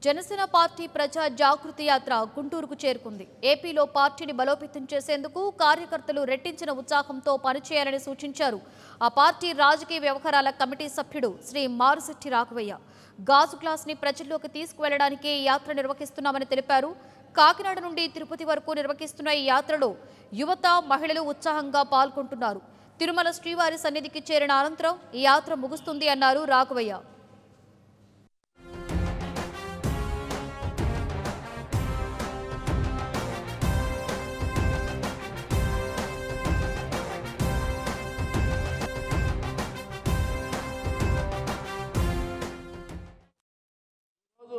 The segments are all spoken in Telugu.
జనసేన పార్టీ ప్రజా జాగృతి యాత్ర గుంటూరుకు చేరుకుంది. ఏపీలో పార్టీని బలోపేతం చేసేందుకు కార్యకర్తలు రెట్టించిన ఉత్సాహంతో పనిచేయాలని సూచించారు ఆ పార్టీ రాజకీయ వ్యవహారాల కమిటీ సభ్యుడు శ్రీ మారుశెట్టి రాఘవయ్య. గాజు గ్లాస్ ని ప్రజల్లోకి తీసుకువెళ్లడానికి యాత్ర నిర్వహిస్తున్నామని తెలిపారు. కాకినాడ నుండి తిరుపతి వరకు నిర్వహిస్తున్న ఈ యాత్రలో యువత, మహిళలు ఉత్సాహంగా పాల్గొంటున్నారు. తిరుమల శ్రీవారి సన్నిధికి చేరిన అనంతరం ఈ యాత్ర ముగుస్తుంది అన్నారు రాఘవయ్య.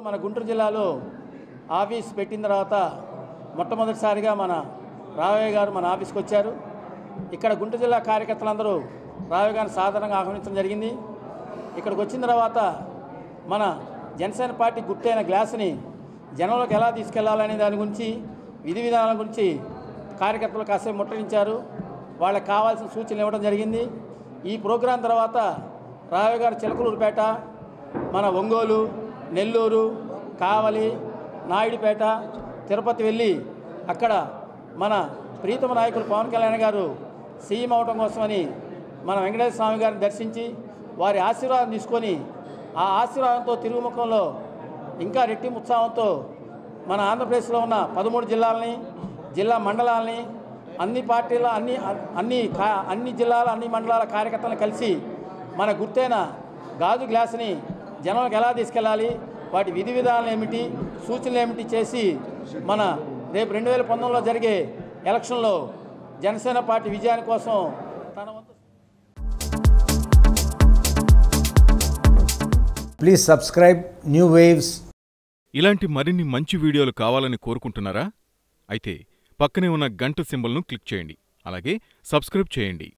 మన గుంటూరు జిల్లాలో ఆఫీస్ పెట్టిన తర్వాత మొట్టమొదటిసారిగా మన రాఘవయ్య గారు మన ఆఫీస్కి వచ్చారు. ఇక్కడ గుంటూరు జిల్లా కార్యకర్తలందరూ రాఘవయ్య గారిని సాధారణంగా ఆహ్వానించడం జరిగింది. ఇక్కడికి వచ్చిన తర్వాత మన జనసేన పార్టీ గుర్తైన గ్లాసుని జనంలోకి ఎలా తీసుకెళ్లాలనే దాని గురించి, విధి విధానాల గురించి కార్యకర్తలు కాసేపు ముట్టడించారు. వాళ్ళకి కావాల్సిన సూచనలు ఇవ్వడం జరిగింది. ఈ ప్రోగ్రాం తర్వాత రాఘవయ్య గారు చిలకలూరుపేట, మన ఒంగోలు, నెల్లూరు, కావలి, నాయుడుపేట, తిరుపతి వెళ్ళి అక్కడ మన ప్రీతమ నాయకులు పవన్ కళ్యాణ్ గారు సీఎం అవడం కోసమని మన వెంకటేశ్వర స్వామి గారిని దర్శించి వారి ఆశీర్వాదం తీసుకొని ఆ ఆశీర్వాదంతో తిరుగుముఖంలో ఇంకా రెట్టింపు ఉత్సాహంతో మన ఆంధ్రప్రదేశ్లో ఉన్న 13 జిల్లాలని, జిల్లా మండలాలని, అన్ని పార్టీల అన్ని జిల్లాల అన్ని మండలాల కార్యకర్తలను కలిసి మన గుర్తైన గాజు గ్లాసుని జనంలోకి ఎలా తీసుకెళ్ళాలి, వాటి విధి విధానాలు ఏమిటి, సూచనలు ఏమిటి చేసి మన రేపు 2019లో జరిగే ఎలక్షన్లో జనసేన పార్టీ విజయాని కోసం తన వంతు. Please subscribe new waves. ఇలాంటి మరిన్ని మంచి వీడియోలు కావాలని కోరుకుంటున్నారా? అయితే పక్కనే ఉన్న గంట సింబల్ను క్లిక్ చేయండి. అలాగే సబ్స్క్రైబ్ చేయండి.